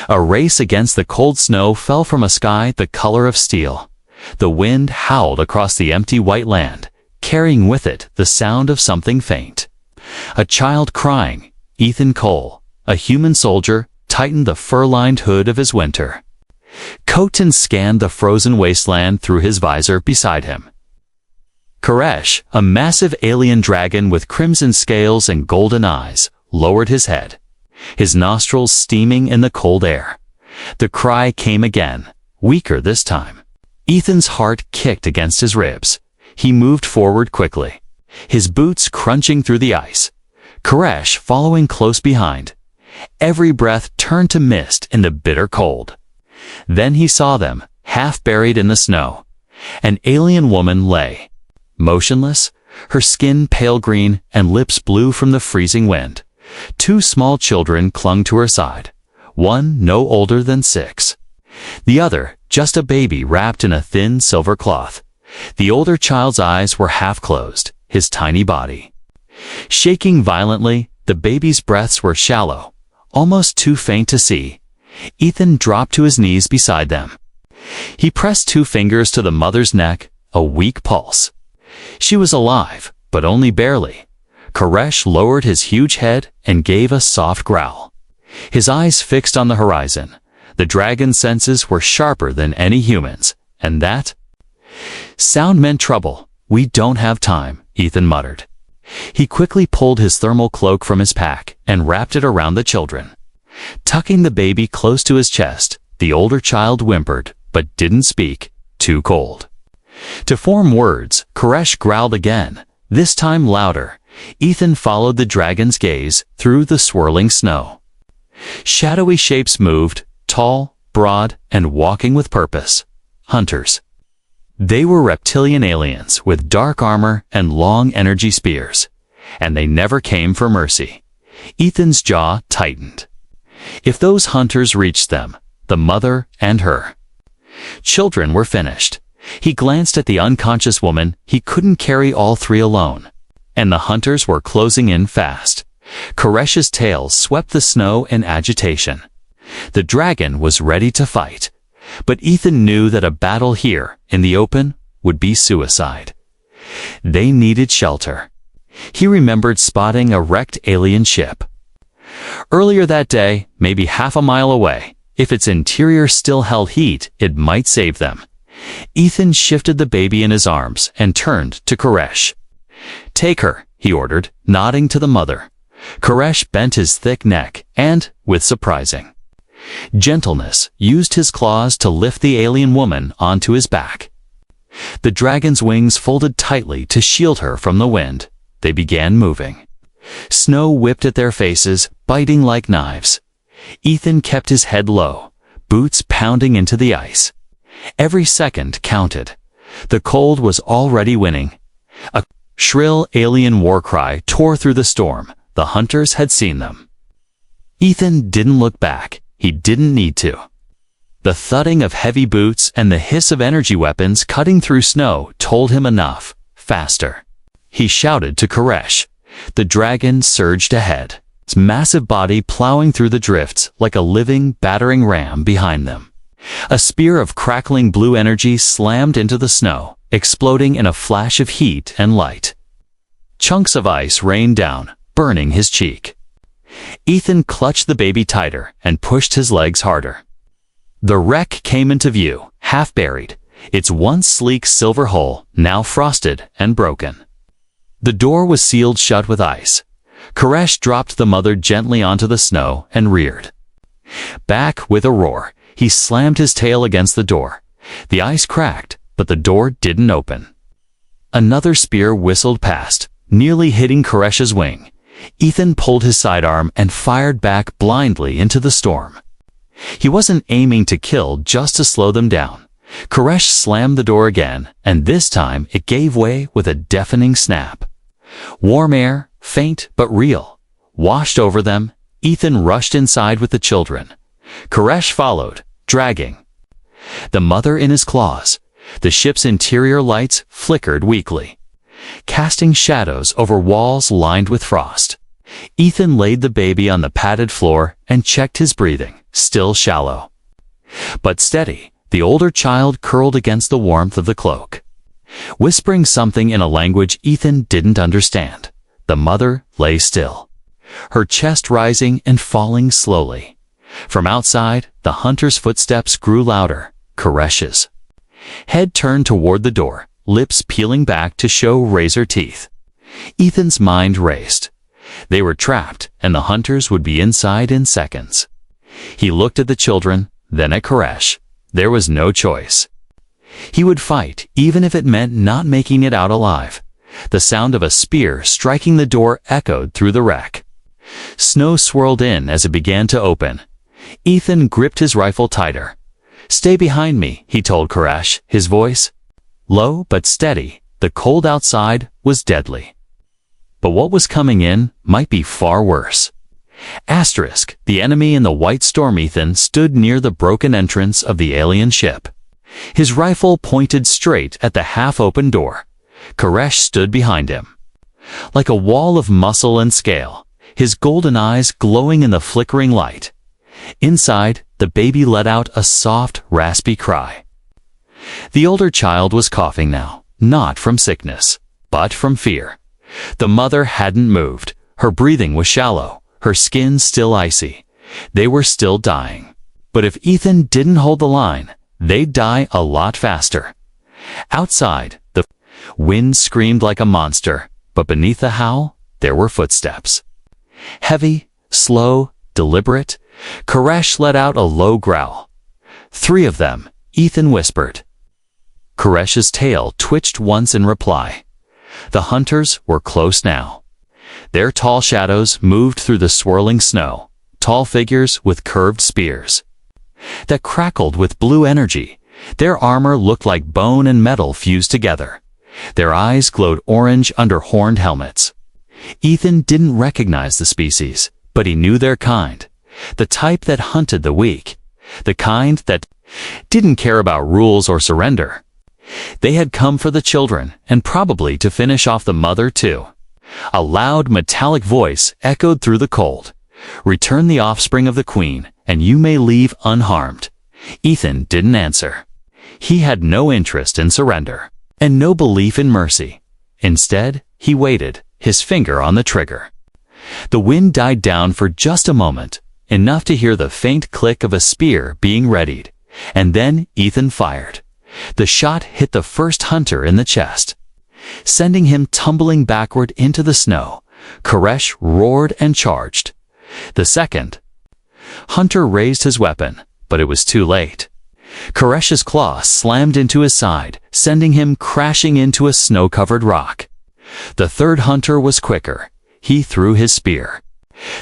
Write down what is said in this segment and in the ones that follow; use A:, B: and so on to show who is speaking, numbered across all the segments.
A: A race against the cold snow fell from a sky the color of steel. The wind howled across the empty white land, carrying with it the sound of something faint. A child crying, Ethan Cole, a human soldier, tightened the fur-lined hood of his winter. Khotan scanned the frozen wasteland through his visor beside him. Koresh, a massive alien dragon with crimson scales and golden eyes, lowered his head, his nostrils steaming in the cold air. The cry came again, weaker this time. Ethan's heart kicked against his ribs. He moved forward quickly, his boots crunching through the ice. Koresh following close behind. Every breath turned to mist in the bitter cold. Then he saw them, half buried in the snow. An alien woman lay, motionless, her skin pale green and lips blue from the freezing wind. Two small children clung to her side, one no older than 6. The other, just a baby wrapped in a thin silver cloth. The older child's eyes were half closed, his tiny body shaking violently. The baby's breaths were shallow, almost too faint to see. Ethan dropped to his knees beside them. He pressed 2 fingers to the mother's neck, a weak pulse. She was alive, but only barely. Koresh lowered his huge head and gave a soft growl. His eyes fixed on the horizon. The dragon's senses were sharper than any human's, and that sound meant trouble. "We don't have time," Ethan muttered. He quickly pulled his thermal cloak from his pack and wrapped it around the children. Tucking the baby close to his chest, the older child whimpered, but didn't speak, too cold. To form words, Koresh growled again, this time louder. Ethan followed the dragon's gaze through the swirling snow. Shadowy shapes moved, tall, broad, and walking with purpose. Hunters. They were reptilian aliens with dark armor and long energy spears, and they never came for mercy. Ethan's jaw tightened. If those hunters reached them, the mother and her children were finished. He glanced at the unconscious woman. He couldn't carry all 3 alone. And the hunters were closing in fast. Koresh's tail swept the snow in agitation. The dragon was ready to fight. But Ethan knew that a battle here, in the open, would be suicide. They needed shelter. He remembered spotting a wrecked alien ship earlier that day, maybe half a mile away. If its interior still held heat, it might save them. Ethan shifted the baby in his arms and turned to Koresh. "Take her," he ordered, nodding to the mother. Koresh bent his thick neck and, with surprising gentleness, used his claws to lift the alien woman onto his back. The dragon's wings folded tightly to shield her from the wind. They began moving. Snow whipped at their faces, biting like knives. Ethan kept his head low, boots pounding into the ice. Every second counted. The cold was already winning. A shrill alien war cry tore through the storm. The hunters had seen them. Ethan didn't look back. He didn't need to. The thudding of heavy boots and the hiss of energy weapons cutting through snow told him enough. Faster. He shouted to Koresh. The dragon surged ahead, its massive body plowing through the drifts like a living, battering ram behind them. A spear of crackling blue energy slammed into the snow, exploding in a flash of heat and light. Chunks of ice rained down, burning his cheek. Ethan clutched the baby tighter and pushed his legs harder. The wreck came into view, half buried, its once sleek silver hull now frosted and broken. The door was sealed shut with ice. Koresh dropped the mother gently onto the snow and reared. Back with a roar, he slammed his tail against the door. The ice cracked, but the door didn't open. Another spear whistled past, nearly hitting Koresh's wing. Ethan pulled his sidearm and fired back blindly into the storm. He wasn't aiming to kill, just to slow them down. Koresh slammed the door again, and this time it gave way with a deafening snap. Warm air, faint but real, washed over them. Ethan rushed inside with the children. Koresh followed, dragging the mother in his claws. The ship's interior lights flickered weakly, casting shadows over walls lined with frost. Ethan laid the baby on the padded floor and checked his breathing, still shallow. But steady, the older child curled against the warmth of the cloak. Whispering something in a language Ethan didn't understand, the mother lay still, her chest rising and falling slowly. From outside, the hunter's footsteps grew louder, Koresh's. Head turned toward the door, lips peeling back to show razor teeth. Ethan's mind raced. They were trapped, and the hunters would be inside in seconds. He looked at the children, then at Koresh. There was no choice. He would fight, even if it meant not making it out alive. The sound of a spear striking the door echoed through the wreck. Snow swirled in as it began to open. Ethan gripped his rifle tighter. "Stay behind me," he told Koresh, his voice low but steady. The cold outside was deadly. But what was coming in might be far worse. Asterisk, the enemy in the white storm. Ethan stood near the broken entrance of the alien ship. His rifle pointed straight at the half-open door. Koresh stood behind him. Like a wall of muscle and scale, his golden eyes glowing in the flickering light. Inside, the baby let out a soft, raspy cry. The older child was coughing now, not from sickness, but from fear. The mother hadn't moved. Her breathing was shallow, her skin still icy. They were still dying. But if Ethan didn't hold the line, they'd die a lot faster. Outside, the wind screamed like a monster, but beneath the howl, there were footsteps. Heavy, slow, deliberate, Koresh let out a low growl. "3 of them," Ethan whispered. Koresh's tail twitched once in reply. The hunters were close now. Their tall shadows moved through the swirling snow, tall figures with curved spears that crackled with blue energy. Their armor looked like bone and metal fused together. Their eyes glowed orange under horned helmets. Ethan didn't recognize the species, but he knew their kind. The type that hunted the weak. The kind that didn't care about rules or surrender. They had come for the children, and probably to finish off the mother too. A loud, metallic voice echoed through the cold. "Return the offspring of the queen, and you may leave unharmed." Ethan didn't answer. He had no interest in surrender, and no belief in mercy. Instead, he waited, his finger on the trigger. The wind died down for just a moment, enough to hear the faint click of a spear being readied, and then Ethan fired. The shot hit the first hunter in the chest, sending him tumbling backward into the snow. Koresh roared and charged. The second hunter raised his weapon, but it was too late. Koresh's claw slammed into his side, sending him crashing into a snow-covered rock. The third hunter was quicker. He threw his spear.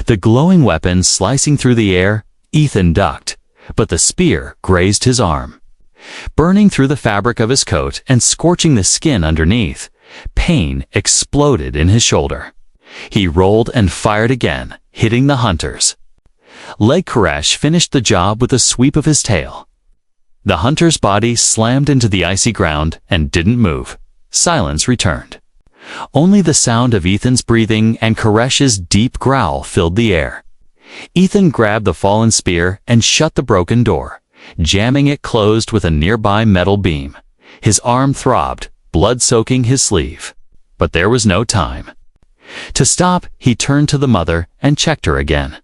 A: The glowing weapon slicing through the air, Ethan ducked, but the spear grazed his arm, burning through the fabric of his coat and scorching the skin underneath. Pain exploded in his shoulder. He rolled and fired again, hitting the hunters. Leg Koresh finished the job with a sweep of his tail. The hunter's body slammed into the icy ground and didn't move. Silence returned. Only the sound of Ethan's breathing and Koresh's deep growl filled the air. Ethan grabbed the fallen spear and shut the broken door, jamming it closed with a nearby metal beam. His arm throbbed, blood soaking his sleeve. But there was no time. To stop, he turned to the mother and checked her again.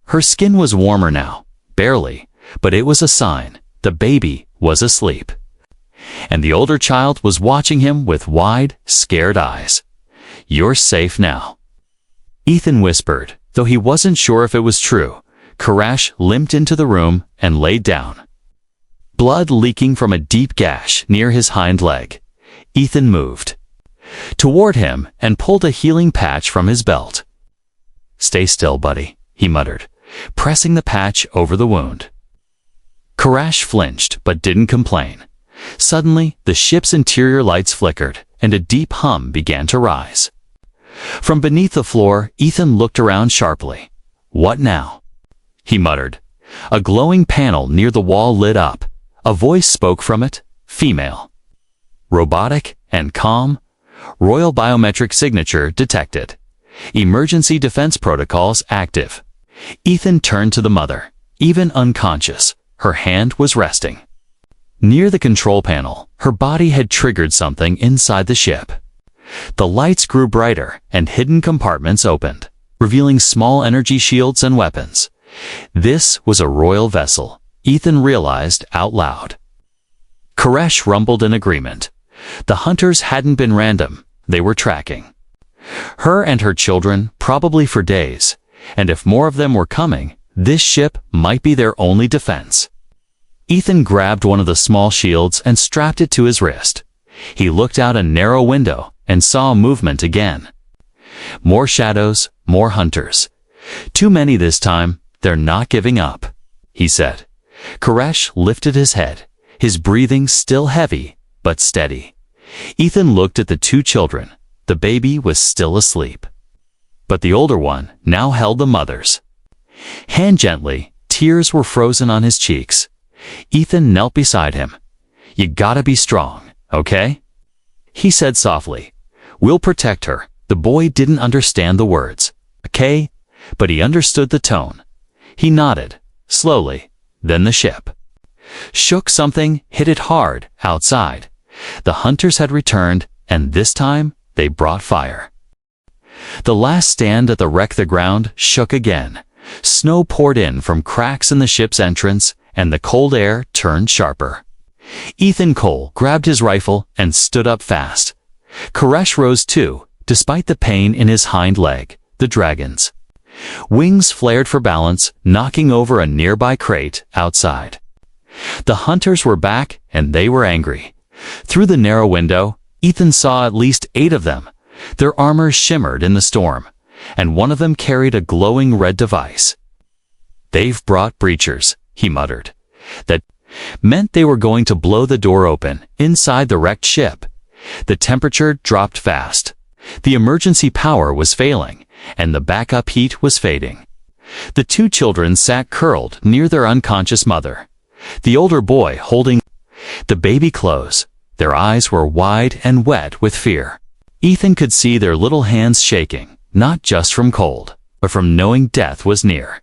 A: Her skin was warmer now, barely, but it was a sign. The baby was asleep. And the older child was watching him with wide, scared eyes. "You're safe now," Ethan whispered, though he wasn't sure if it was true. Koresh limped into the room and laid down, blood leaking from a deep gash near his hind leg. Ethan moved toward him and pulled a healing patch from his belt. "Stay still, buddy," he muttered, pressing the patch over the wound. Koresh flinched but didn't complain. Suddenly, the ship's interior lights flickered, and a deep hum began to rise. From beneath the floor, Ethan looked around sharply. "What now?" he muttered. A glowing panel near the wall lit up. A voice spoke from it, female. Robotic and calm. Royal biometric signature detected. Emergency defense protocols active. Ethan turned to the mother. Even unconscious, her hand was resting. Near the control panel, her body had triggered something inside the ship. The lights grew brighter and hidden compartments opened, revealing small energy shields and weapons. This was a royal vessel, Ethan realized out loud. Koresh rumbled in agreement. The hunters hadn't been random, they were tracking her and her children, probably for days, and if more of them were coming, this ship might be their only defense. Ethan grabbed one of the small shields and strapped it to his wrist. He looked out a narrow window and saw movement again. More shadows, more hunters. Too many this time, they're not giving up, he said. Koresh lifted his head, his breathing still heavy, but steady. Ethan looked at the two children. The baby was still asleep. But the older one now held the mother's hand gently. Tears were frozen on his cheeks. Ethan knelt beside him. "You gotta be strong, okay?" he said softly. "We'll protect her." The boy didn't understand the words, "Okay?" but he understood the tone. He nodded, slowly. Then the ship shook. Something hit it hard outside. The hunters had returned, and this time they brought fire. The last stand at the wreck. The ground shook again. Snow poured in from cracks in the ship's entrance, and the cold air turned sharper. Ethan Cole grabbed his rifle and stood up fast. Koresh rose too, despite the pain in his hind leg. The dragon's wings flared for balance, knocking over a nearby crate outside. The hunters were back, and they were angry. Through the narrow window, Ethan saw at least 8 of them. Their armor shimmered in the storm, and one of them carried a glowing red device. "They've brought breachers," he muttered. That meant they were going to blow the door open inside the wrecked ship. The temperature dropped fast. The emergency power was failing, and the backup heat was fading. The two children sat curled near their unconscious mother, the older boy holding the baby close. Their eyes were wide and wet with fear. Ethan could see their little hands shaking, not just from cold, but from knowing death was near.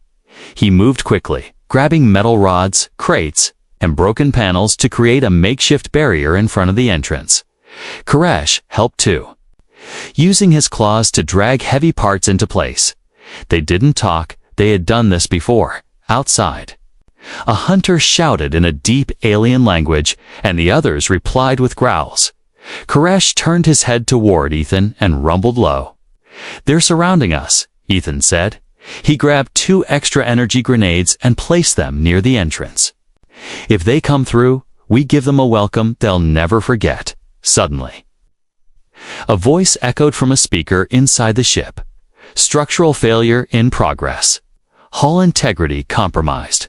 A: He moved quickly, grabbing metal rods, crates, and broken panels to create a makeshift barrier in front of the entrance. Koresh helped too, using his claws to drag heavy parts into place. They didn't talk. They had done this before, outside. A hunter shouted in a deep alien language, and the others replied with growls. Koresh turned his head toward Ethan and rumbled low. "They're surrounding us," Ethan said. He grabbed 2 extra energy grenades and placed them near the entrance. "If they come through, we give them a welcome they'll never forget." Suddenly, a voice echoed from a speaker inside the ship. "Structural failure in progress. Hull integrity compromised."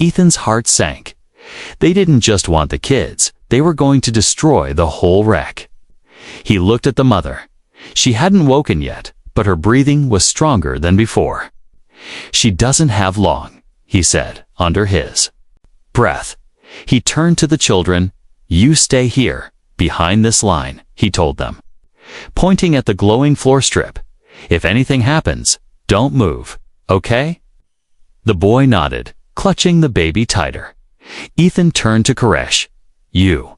A: Ethan's heart sank. They didn't just want the kids, they were going to destroy the whole wreck. He looked at the mother. She hadn't woken yet, but her breathing was stronger than before. "She doesn't have long," he said, under his breath. He turned to the children. "You stay here, behind this line," he told them, pointing at the glowing floor strip. "If anything happens, don't move, okay?" The boy nodded, clutching the baby tighter. Ethan turned to Koresh. "You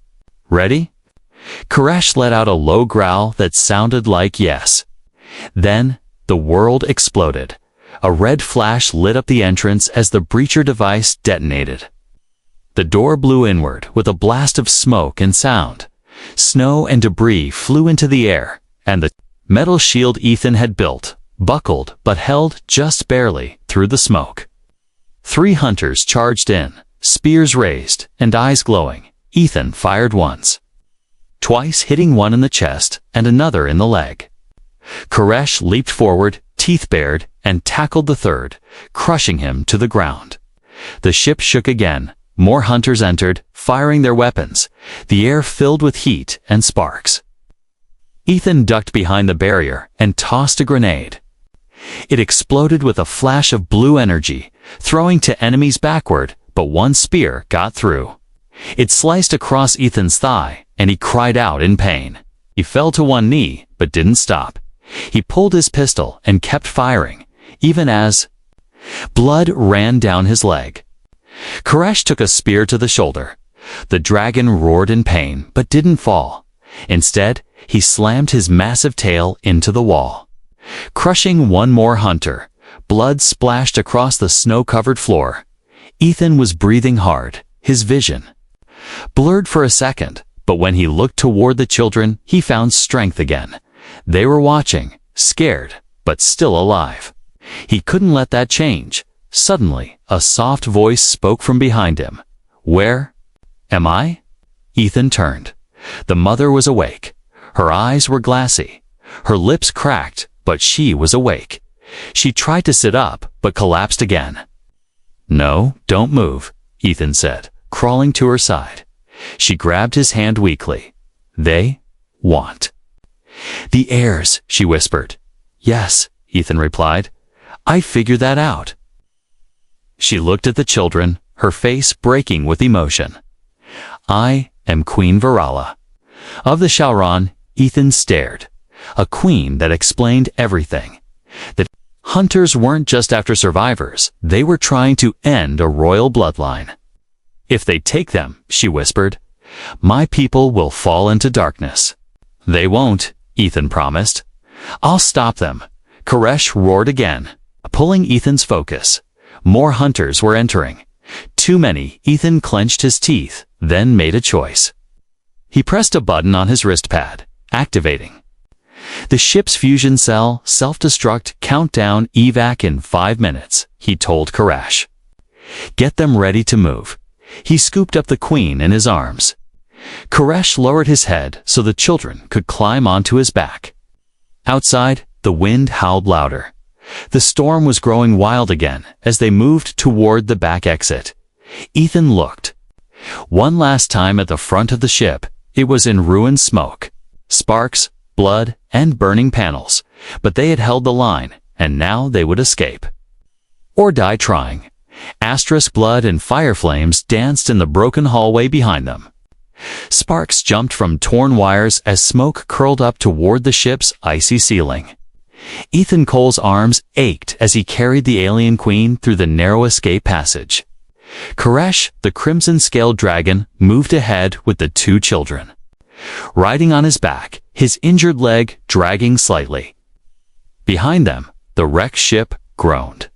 A: ready?" Koresh let out a low growl that sounded like yes. Then, the world exploded. A red flash lit up the entrance as the breacher device detonated. The door blew inward with a blast of smoke and sound. Snow and debris flew into the air, and the metal shield Ethan had built buckled but held just barely through the smoke. 3 hunters charged in, spears raised and eyes glowing. Ethan fired once, twice, hitting one in the chest and another in the leg. Koresh leaped forward, teeth bared, and tackled the third, crushing him to the ground. The ship shook again. More hunters entered, firing their weapons. The air filled with heat and sparks. Ethan ducked behind the barrier and tossed a grenade. It exploded with a flash of blue energy, throwing to enemies backward, but one spear got through. It sliced across Ethan's thigh, and he cried out in pain. He fell to one knee, but didn't stop. He pulled his pistol and kept firing, even as blood ran down his leg. Koresh took a spear to the shoulder. The dragon roared in pain, but didn't fall. Instead, he slammed his massive tail into the wall. Crushing one more hunter, blood splashed across the snow-covered floor. Ethan was breathing hard, his vision blurred for a second, but when he looked toward the children, he found strength again. They were watching, scared, but still alive. He couldn't let that change. Suddenly, a soft voice spoke from behind him. "Where am I?" Ethan turned. The mother was awake. Her eyes were glassy. Her lips cracked, but she was awake. She tried to sit up, but collapsed again. "No, don't move," Ethan said, crawling to her side. She grabbed his hand weakly. "They want the heirs," she whispered. "Yes," Ethan replied. "I figured that out." She looked at the children, her face breaking with emotion. "I am Queen Varala." Of the Shauran, Ethan stared. A queen that explained everything. That hunters weren't just after survivors, they were trying to end a royal bloodline. "If they take them," she whispered, "my people will fall into darkness." "They won't," Ethan promised. "I'll stop them." Koresh roared again, pulling Ethan's focus. More hunters were entering. Too many. Ethan clenched his teeth, then made a choice. He pressed a button on his wrist pad, activating the ship's fusion cell, self-destruct, countdown, evac in 5 minutes, he told Koresh. "Get them ready to move." He scooped up the queen in his arms. Koresh lowered his head so the children could climb onto his back. Outside, the wind howled louder. The storm was growing wild again as they moved toward the back exit. Ethan looked one last time at the front of the ship. It was in ruined smoke, sparks, blood, and burning panels, but they had held the line, and now they would escape. Or die trying. Asterisk blood and fire flames danced in the broken hallway behind them. Sparks jumped from torn wires as smoke curled up toward the ship's icy ceiling. Ethan Cole's arms ached as he carried the alien queen through the narrow escape passage. Koresh, the crimson-scaled dragon, moved ahead with the 2 children. Riding on his back, his injured leg dragging slightly. Behind them, the wrecked ship groaned.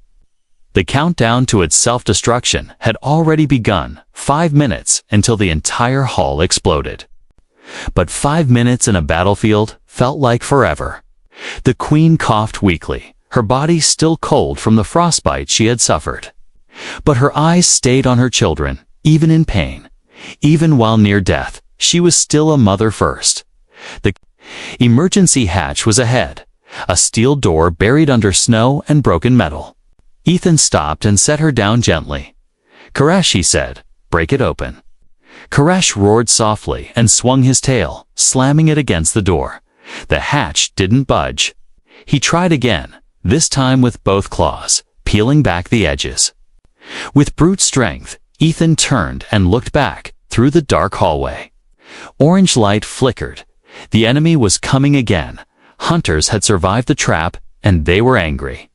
A: The countdown to its self-destruction had already begun, 5 minutes until the entire hull exploded. But 5 minutes in a battlefield felt like forever. The queen coughed weakly, her body still cold from the frostbite she had suffered. But her eyes stayed on her children, even in pain. Even while near death, she was still a mother first. The emergency hatch was ahead, a steel door buried under snow and broken metal. Ethan stopped and set her down gently. "Koresh," he said, "break it open." Koresh roared softly and swung his tail, slamming it against the door. The hatch didn't budge. He tried again, this time with both claws, peeling back the edges. With brute strength, Ethan turned and looked back through the dark hallway. Orange light flickered. The enemy was coming again. Hunters had survived the trap, and they were angry.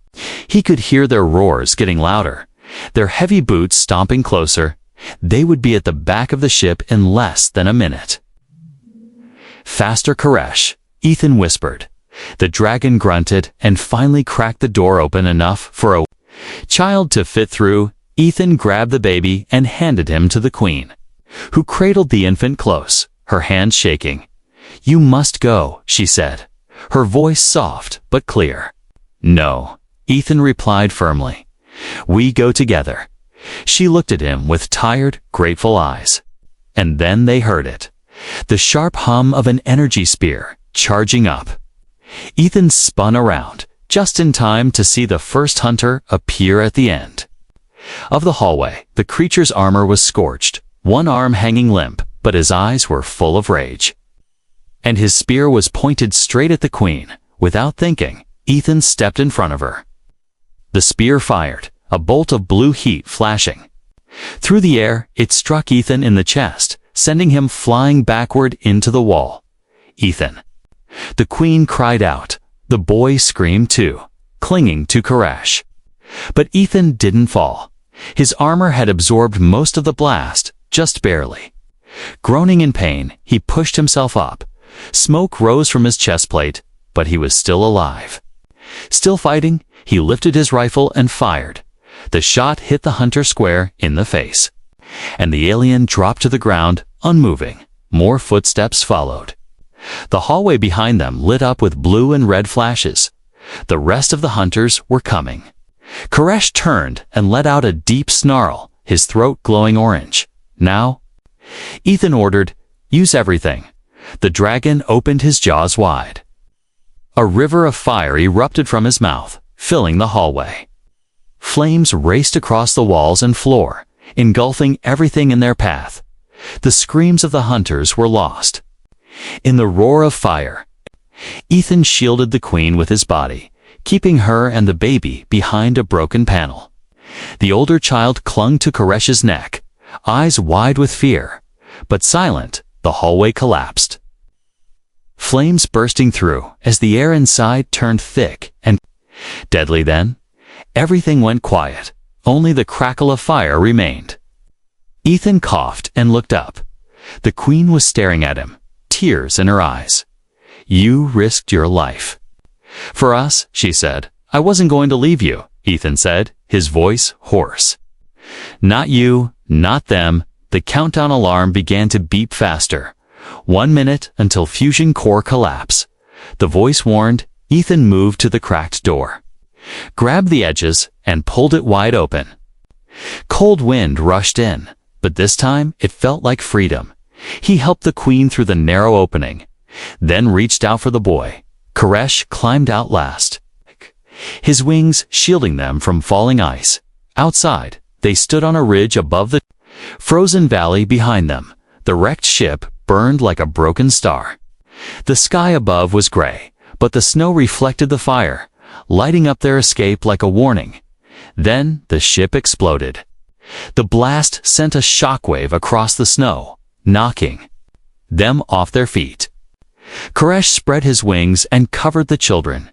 A: He could hear their roars getting louder, their heavy boots stomping closer. They would be at the back of the ship in less than a minute. "Faster, Koresh," Ethan whispered. The dragon grunted and finally cracked the door open enough for a child to fit through. Ethan grabbed the baby and handed him to the queen, who cradled the infant close, her hands shaking. "You must go," she said, her voice soft but clear. "No," Ethan replied firmly. "We go together." She looked at him with tired, grateful eyes. And then they heard it. The sharp hum of an energy spear, charging up. Ethan spun around, just in time to see the first hunter appear at the end of the hallway. The creature's armor was scorched, one arm hanging limp, but his eyes were full of rage. And his spear was pointed straight at the queen. Without thinking, Ethan stepped in front of her. The spear fired, a bolt of blue heat flashing. Through the air, it struck Ethan in the chest, sending him flying backward into the wall. "Ethan!" The queen cried out, The boy screamed too, clinging to Koresh. But Ethan didn't fall. His armor had absorbed most of the blast, just barely. Groaning in pain, he pushed himself up. Smoke rose from his chest plate, but he was still alive. Still fighting, he lifted his rifle and fired. The shot hit the hunter square in the face, and the alien dropped to the ground, unmoving. More footsteps followed. The hallway behind them lit up with blue and red flashes. The rest of the hunters were coming. Koresh turned and let out a deep snarl, his throat glowing orange. Now? Ethan ordered, "Use everything." The dragon opened his jaws wide. A river of fire erupted from his mouth, filling the hallway. Flames raced across the walls and floor, engulfing everything in their path. The screams of the hunters were lost. In the roar of fire, Ethan shielded the queen with his body, keeping her and the baby behind a broken panel. The older child clung to Koresh's neck, eyes wide with fear, but silent. The hallway collapsed. Flames bursting through as the air inside turned thick and deadly. Then, everything went quiet. Only the crackle of fire remained. Ethan coughed and looked up. The queen was staring at him, tears in her eyes. "You risked your life." "For us," she said. "I wasn't going to leave you," Ethan said, his voice hoarse. "Not you, not them." The countdown alarm began to beep faster. 1 minute until fusion core collapse. The voice warned. Ethan moved to the cracked door, grabbed the edges, and pulled it wide open. Cold wind rushed in, but this time it felt like freedom. He helped the queen through the narrow opening, then reached out for the boy. Koresh climbed out last, his wings shielding them from falling ice. Outside, they stood on a ridge above the frozen valley behind them. The wrecked ship burned like a broken star. The sky above was gray, but the snow reflected the fire, lighting up their escape like a warning. Then the ship exploded. The blast sent a shockwave across the snow, knocking them off their feet. Koresh spread his wings and covered the children.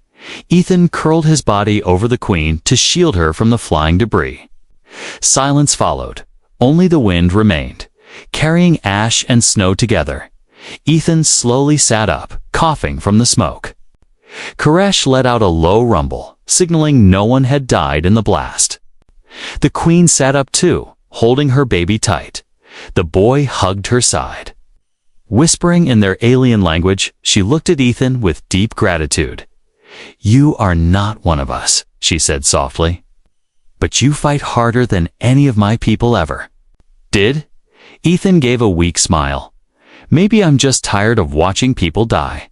A: Ethan curled his body over the queen to shield her from the flying debris. Silence followed. Only the wind remained, carrying ash and snow together. Ethan slowly sat up, coughing from the smoke. Koresh let out a low rumble, signaling no one had died in the blast. The queen sat up too, holding her baby tight. The boy hugged her side. Whispering in their alien language, she looked at Ethan with deep gratitude. "You are not one of us," she said softly. "But you fight harder than any of my people ever." "Did?" Ethan gave a weak smile. "Maybe I'm just tired of watching people die."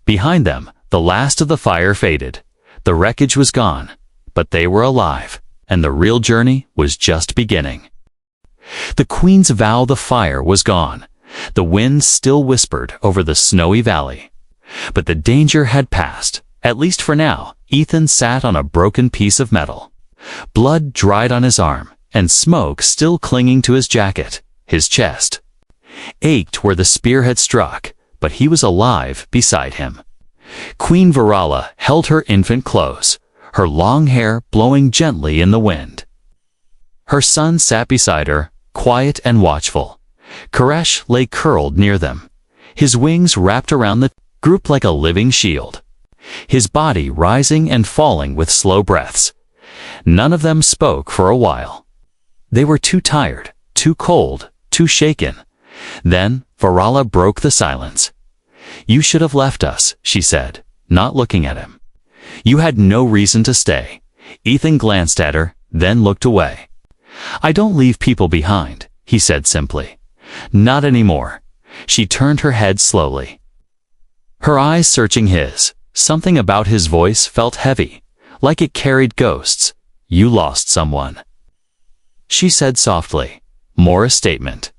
A: Behind them, the last of the fire faded. The wreckage was gone, but they were alive, and the real journey was just beginning. The queen's vow the fire was gone. The wind still whispered over the snowy valley. But the danger had passed, at least for now. Ethan sat on a broken piece of metal. Blood dried on his arm, and smoke still clinging to his jacket. His chest ached where the spear had struck, but he was alive beside him. Queen Varala held her infant close, her long hair blowing gently in the wind. Her son sat beside her, quiet and watchful. Koresh lay curled near them, his wings wrapped around the group like a living shield, his body rising and falling with slow breaths. None of them spoke for a while. They were too tired, too cold, too shaken. Then Varala broke the silence. "You should have left us," she said, not looking at him. "You had no reason to stay." Ethan glanced at her, then looked away. "I don't leave people behind," he said simply. "Not anymore." She turned her head slowly, her eyes searching his. Something about his voice felt heavy, like it carried ghosts. "You lost someone," she said softly, more a statement.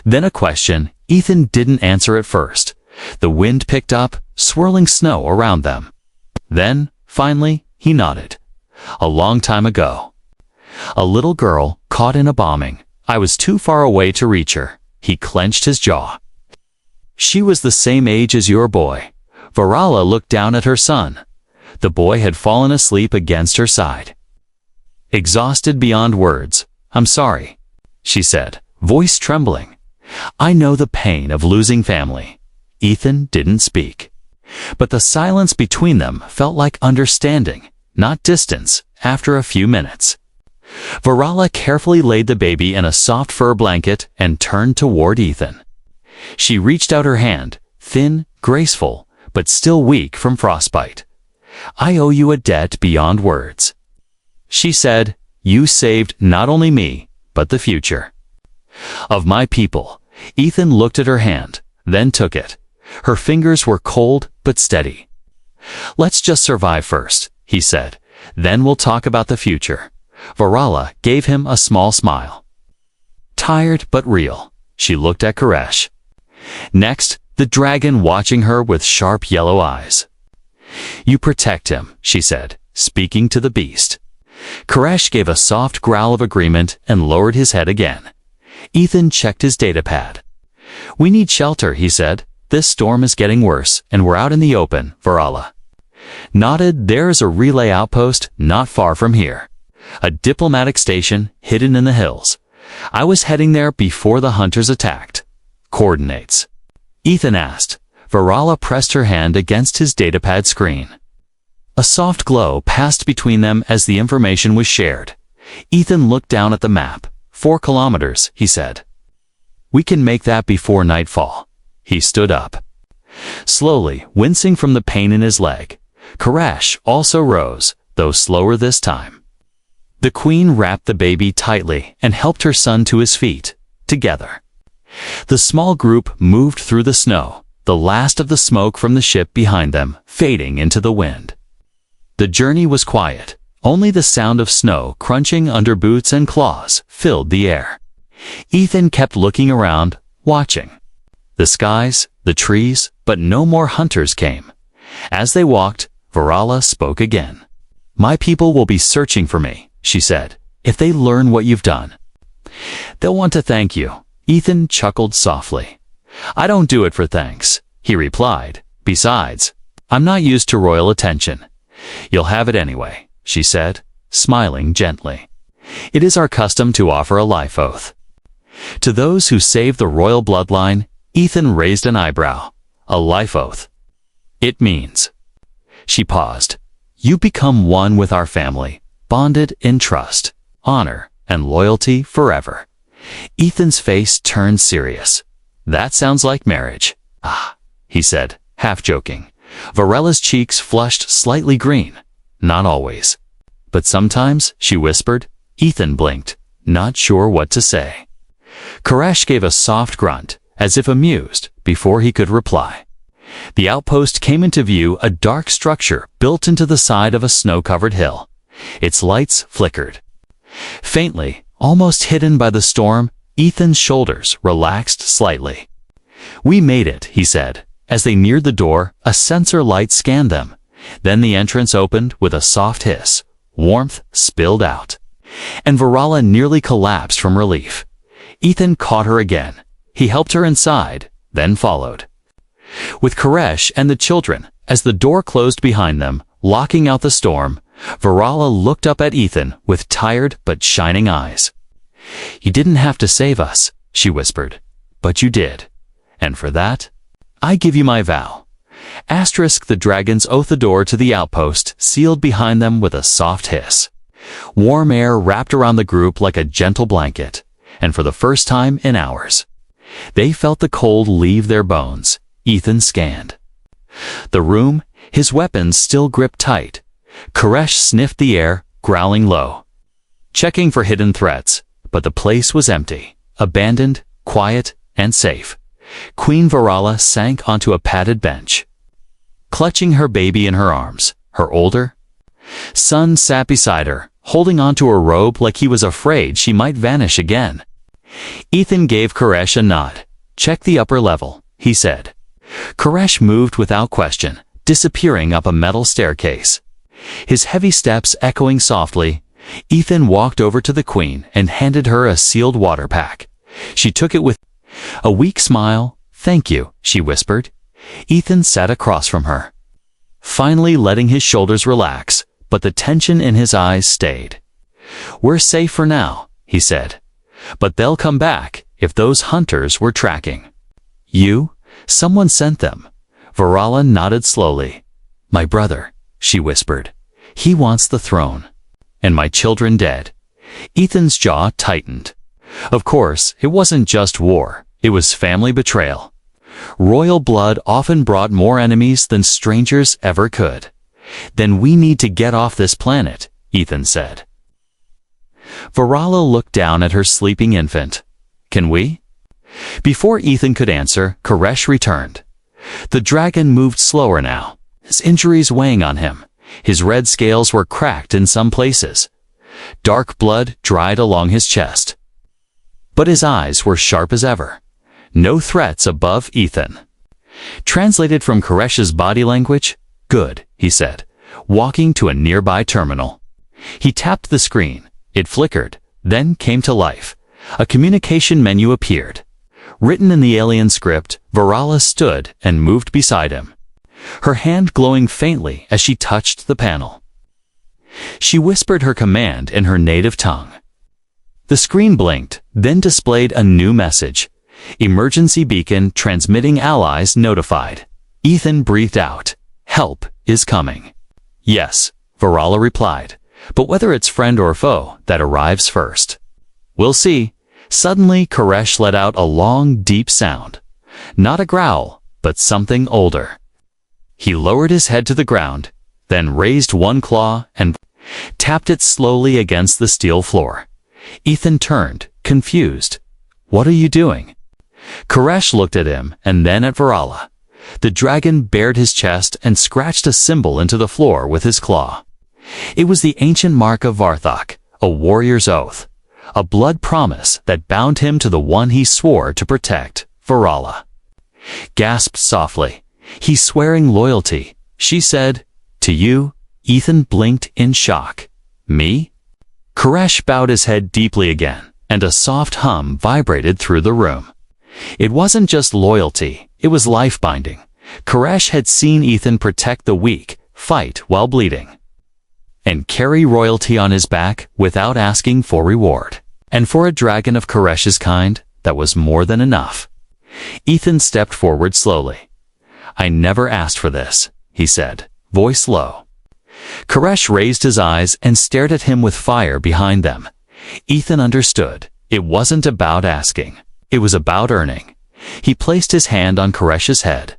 A: Then a question. Ethan didn't answer at first. The wind picked up, swirling snow around them. Then, finally, he nodded. "A long time ago. A little girl caught in a bombing. I was too far away to reach her." He clenched his jaw. "She was the same age as your boy. Varala looked down at her son. The boy had fallen asleep against her side. Exhausted beyond words, "I'm sorry," she said, voice trembling. "I know the pain of losing family." Ethan didn't speak. But the silence between them felt like understanding, not distance, after a few minutes. Varala carefully laid the baby in a soft fur blanket and turned toward Ethan. She reached out her hand, thin, graceful, but still weak from frostbite. "I owe you a debt beyond words," she said. "You saved not only me, but the future of my people." Ethan looked at her hand, then took it. Her fingers were cold but steady. "Let's just survive first," he said. "Then we'll talk about the future." Varala gave him a small smile. Tired but real, she looked at Koresh. Next, the dragon watching her with sharp yellow eyes. "You protect him," she said, speaking to the beast. Koresh gave a soft growl of agreement and lowered his head again. Ethan checked his datapad. "We need shelter," he said. "This storm is getting worse, and we're out in the open." Varala nodded. "There is a relay outpost not far from here. A diplomatic station hidden in the hills. I was heading there before the hunters attacked." "Coordinates?" Ethan asked. Varala pressed her hand against his datapad screen. A soft glow passed between them as the information was shared. Ethan looked down at the map. 4 kilometers, he said. "We can make that before nightfall." He stood up, slowly, wincing from the pain in his leg. Koresh also rose, though slower this time. The queen wrapped the baby tightly and helped her son to his feet. Together, the small group moved through the snow, the last of the smoke from the ship behind them fading into the wind. The journey was quiet. Only the sound of snow crunching under boots and claws filled the air. Ethan kept looking around, watching the skies, the trees, but no more hunters came. As they walked, Varala spoke again. "My people will be searching for me," she said. "If they learn what you've done, they'll want to thank you." Ethan chuckled softly. "I don't do it for thanks," he replied. "Besides, I'm not used to royal attention." "You'll have it anyway," she said, smiling gently. "It is our custom to offer a life oath to those who save the royal bloodline." Ethan raised an eyebrow. "A life oath? It means..." She paused. "You become one with our family, bonded in trust, honor, and loyalty forever." Ethan's face turned serious. "That sounds like marriage." "Ah," he said, half joking. Varela's cheeks flushed slightly green. "Not always. But sometimes," she whispered. Ethan blinked, not sure what to say. Koresh gave a soft grunt, as if amused, before he could reply. The outpost came into view, a dark structure built into the side of a snow-covered hill. Its lights flickered. Faintly, almost hidden by the storm, Ethan's shoulders relaxed slightly. "We made it," he said. As they neared the door, a sensor light scanned them. Then the entrance opened with a soft hiss. Warmth spilled out, and Varala nearly collapsed from relief. Ethan caught her again. He helped her inside, then followed with Koresh and the children. As the door closed behind them, locking out the storm, Varala looked up at Ethan with tired but shining eyes. "You didn't have to save us," she whispered, "but you did. And for that, I give you my vow." Asterisk the dragon's oath. The door to the outpost sealed behind them with a soft hiss. Warm air wrapped around the group like a gentle blanket, and for the first time in hours, they felt the cold leave their bones. Ethan scanned the room, his weapons still gripped tight. Koresh sniffed the air, growling low, checking for hidden threats, but the place was empty, abandoned, quiet, and safe. Queen Varala sank onto a padded bench, clutching her baby in her arms. Her older son sat beside her, holding onto her robe like he was afraid she might vanish again. Ethan gave Koresh a nod. "Check the upper level," he said. Koresh moved without question, disappearing up a metal staircase. His heavy steps echoing softly, Ethan walked over to the queen and handed her a sealed water pack. She took it with a weak smile. "Thank you," she whispered. Ethan sat across from her, finally letting his shoulders relax, but the tension in his eyes stayed. "We're safe for now," he said. "But they'll come back if those hunters were tracking." "You? Someone sent them." Varala nodded slowly. "My brother," she whispered. "He wants the throne. And my children dead." Ethan's jaw tightened. Of course, it wasn't just war. It was family betrayal. Royal blood often brought more enemies than strangers ever could. "Then we need to get off this planet," Ethan said. Varala looked down at her sleeping infant. "Can we?" Before Ethan could answer, Koresh returned. The dragon moved slower now, his injuries weighing on him. His red scales were cracked in some places. Dark blood dried along his chest. But his eyes were sharp as ever. No threats above Ethan. Translated from Koresh's body language, "Good," he said, walking to a nearby terminal. He tapped the screen. It flickered, then came to life. A communication menu appeared. Written in the alien script, Varala stood and moved beside him, her hand glowing faintly as she touched the panel. She whispered her command in her native tongue. The screen blinked, then displayed a new message. "Emergency beacon transmitting, allies notified." Ethan breathed out. "Help is coming." "Yes," Varala replied, "but whether it's friend or foe, that arrives first." "We'll see." Suddenly, Koresh let out a long, deep sound. Not a growl, but something older. He lowered his head to the ground, then raised one claw and tapped it slowly against the steel floor. Ethan turned, confused. "What are you doing?" Koresh looked at him and then at Varala. The dragon bared his chest and scratched a symbol into the floor with his claw. It was the ancient mark of Varthok, a warrior's oath, a blood promise that bound him to the one he swore to protect, Varala. Gasped softly. "He's swearing loyalty," she said. "To you?" Ethan blinked in shock. "Me?" Koresh bowed his head deeply again, and a soft hum vibrated through the room. It wasn't just loyalty, it was life-binding. Koresh had seen Ethan protect the weak, fight while bleeding, and carry royalty on his back without asking for reward. And for a dragon of Koresh's kind, that was more than enough. Ethan stepped forward slowly. "I never asked for this," he said, voice low. Koresh raised his eyes and stared at him with fire behind them. Ethan understood. It wasn't about asking. It was about earning. He placed his hand on Koresh's head.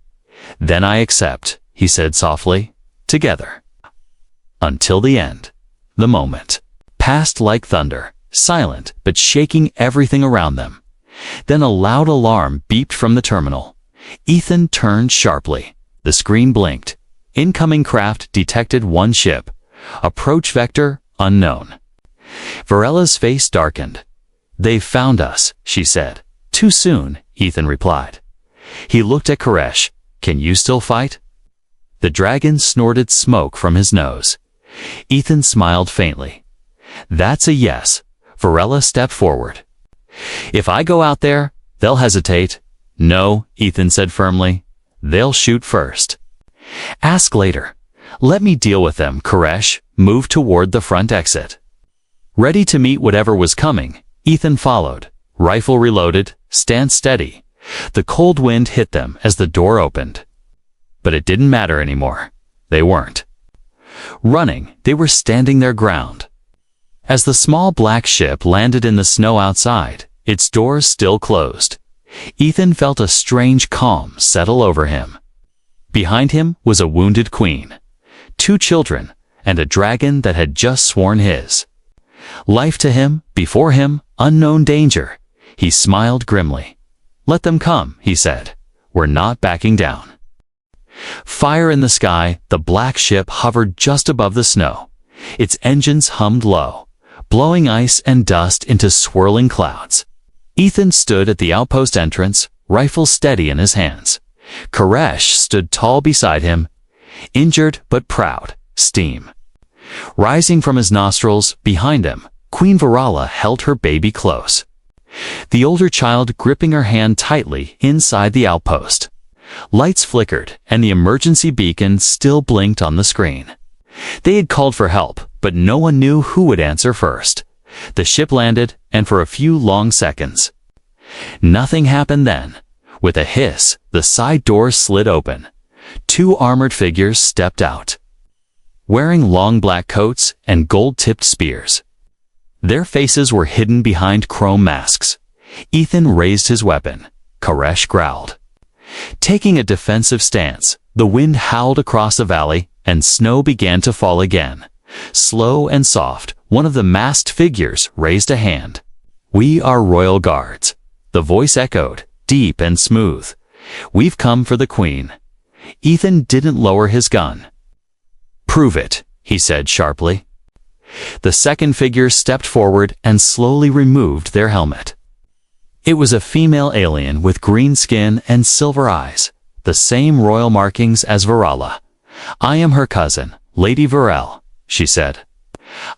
A: "Then I accept," he said softly. "Together. Until the end." The moment passed like thunder, silent but shaking everything around them. Then a loud alarm beeped from the terminal. Ethan turned sharply. The screen blinked. Incoming craft detected one ship. Approach vector unknown. Varela's face darkened. "They've found us," she said. "Too soon," Ethan replied. He looked at Koresh. "Can you still fight?" The dragon snorted smoke from his nose. Ethan smiled faintly. "That's a yes." Varela stepped forward. "If I go out there, they'll hesitate." "No," Ethan said firmly. "They'll shoot first." "Ask later. Let me deal with them." Koresh moved toward the front exit. Ready to meet whatever was coming, Ethan followed, rifle reloaded, stand steady. The cold wind hit them as the door opened. But it didn't matter anymore. They weren't running, they were standing their ground. As the small black ship landed in the snow outside, its doors still closed, Ethan felt a strange calm settle over him. Behind him was a wounded queen, 2 children, and a dragon that had just sworn his life to him, before him, unknown danger. He smiled grimly. "Let them come," he said. "We're not backing down." Fire in the sky, the black ship hovered just above the snow. Its engines hummed low, blowing ice and dust into swirling clouds. Ethan stood at the outpost entrance, rifle steady in his hands. Koresh stood tall beside him, injured but proud, steam rising from his nostrils. Behind him, Queen Varala held her baby close, the older child gripping her hand tightly inside the outpost. Lights flickered, and the emergency beacon still blinked on the screen. They had called for help, but no one knew who would answer first. The ship landed, and for a few long seconds, nothing happened. Then, with a hiss, the side doors slid open. 2 armored figures stepped out, wearing long black coats and gold-tipped spears. Their faces were hidden behind chrome masks. Ethan raised his weapon. Koresh growled. Taking a defensive stance, the wind howled across the valley, and snow began to fall again. Slow and soft, one of the masked figures raised a hand. "We are royal guards," the voice echoed, deep and smooth. "We've come for the queen." Ethan didn't lower his gun. "Prove it," he said sharply. The second figure stepped forward and slowly removed their helmet. It was a female alien with green skin and silver eyes, the same royal markings as Varala. "I am her cousin, Lady Varel," she said.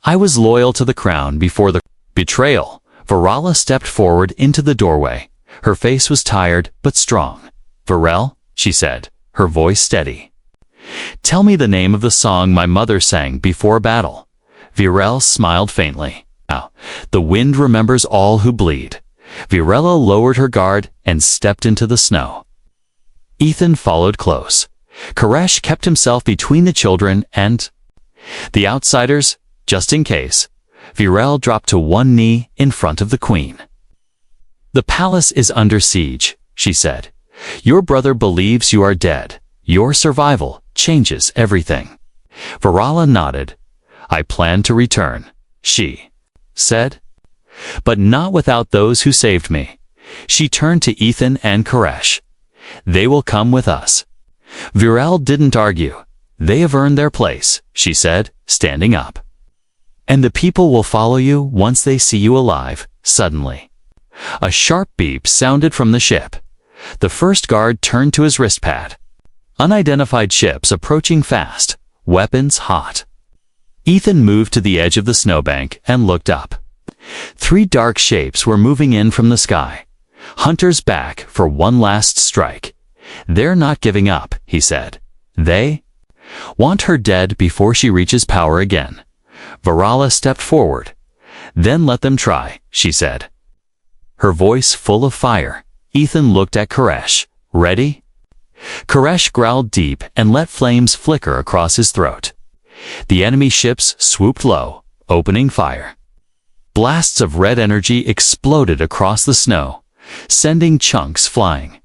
A: "I was loyal to the crown before the betrayal." Varala stepped forward into the doorway. Her face was tired but strong. "Varel," she said, her voice steady. "Tell me the name of the song my mother sang before battle." Virel smiled faintly. "Now, the wind remembers all who bleed." Virella lowered her guard and stepped into the snow. Ethan followed close. Koresh kept himself between the children and the outsiders, just in case. Virel dropped to one knee in front of the queen. "The palace is under siege," she said. "Your brother believes you are dead. Your survival changes everything." Varala nodded. "I plan to return," she said. "But not without those who saved me." She turned to Ethan and Koresh. "They will come with us." Virel didn't argue. "They have earned their place," she said, standing up. "And the people will follow you once they see you alive." Suddenly, a sharp beep sounded from the ship. The first guard turned to his wristpad. Unidentified ships approaching fast, weapons hot. Ethan moved to the edge of the snowbank and looked up. 3 dark shapes were moving in from the sky. "Hunters back for one last strike." "They're not giving up," he said. "They want her dead before she reaches power again." Varala stepped forward. "Then let them try," she said, her voice full of fire. Ethan looked at Koresh. "Ready?" Koresh growled deep and let flames flicker across his throat. The enemy ships swooped low, opening fire. Blasts of red energy exploded across the snow, sending chunks flying.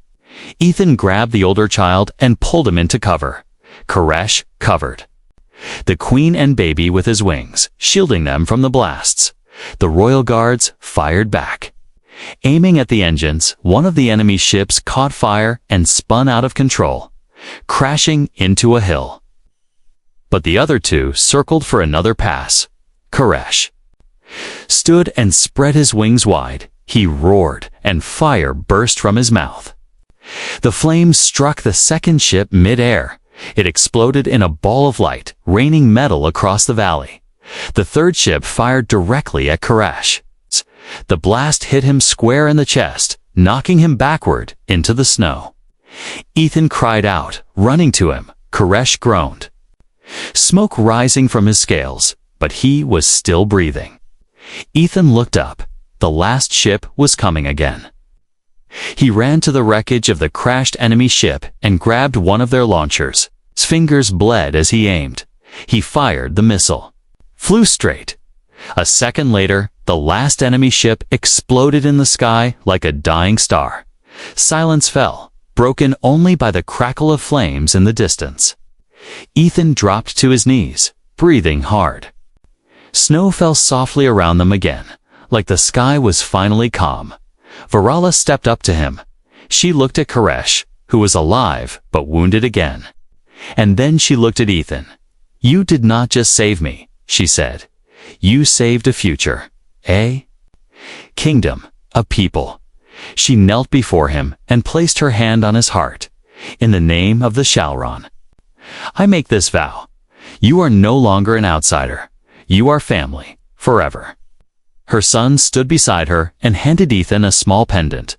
A: Ethan grabbed the older child and pulled him into cover. Koresh covered the queen and baby with his wings, shielding them from the blasts. The royal guards fired back. Aiming at the engines, one of the enemy ships caught fire and spun out of control, crashing into a hill. But the other 2 circled for another pass. Koresh stood and spread his wings wide. He roared, and fire burst from his mouth. The flames struck the second ship mid-air. It exploded in a ball of light, raining metal across the valley. The third ship fired directly at Koresh. The blast hit him square in the chest, knocking him backward into the snow. Ethan cried out, running to him. Koresh groaned, smoke rising from his scales, but he was still breathing. Ethan looked up. The last ship was coming again. He ran to the wreckage of the crashed enemy ship and grabbed one of their launchers. His fingers bled as he aimed. He fired the missile. Flew straight. A second later, the last enemy ship exploded in the sky like a dying star. Silence fell, broken only by the crackle of flames in the distance. Ethan dropped to his knees, breathing hard. Snow fell softly around them again, like the sky was finally calm. Varala stepped up to him. She looked at Koresh, who was alive but wounded again. And then she looked at Ethan. "You did not just save me," she said. "You saved a future, a kingdom, a people." She knelt before him and placed her hand on his heart. "In the name of the Shalron, I make this vow. You are no longer an outsider. You are family, forever." Her son stood beside her and handed Ethan a small pendant.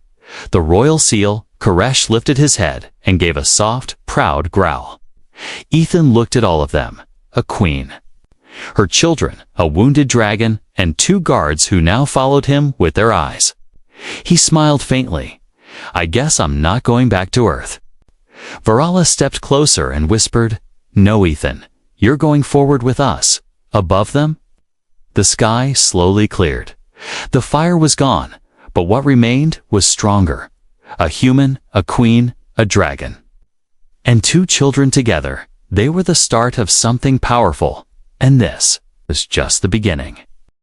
A: The royal seal, Koresh, lifted his head and gave a soft, proud growl. Ethan looked at all of them, a queen. Her children, a wounded dragon, and 2 guards who now followed him with their eyes. He smiled faintly. I guess I'm not going back to Earth. Varala stepped closer and whispered, No, Ethan, you're going forward with us. Above them? The sky slowly cleared. The fire was gone, but what remained was stronger. A human, a queen, a dragon. And 2 children together. They were the start of something powerful, and this was just the beginning.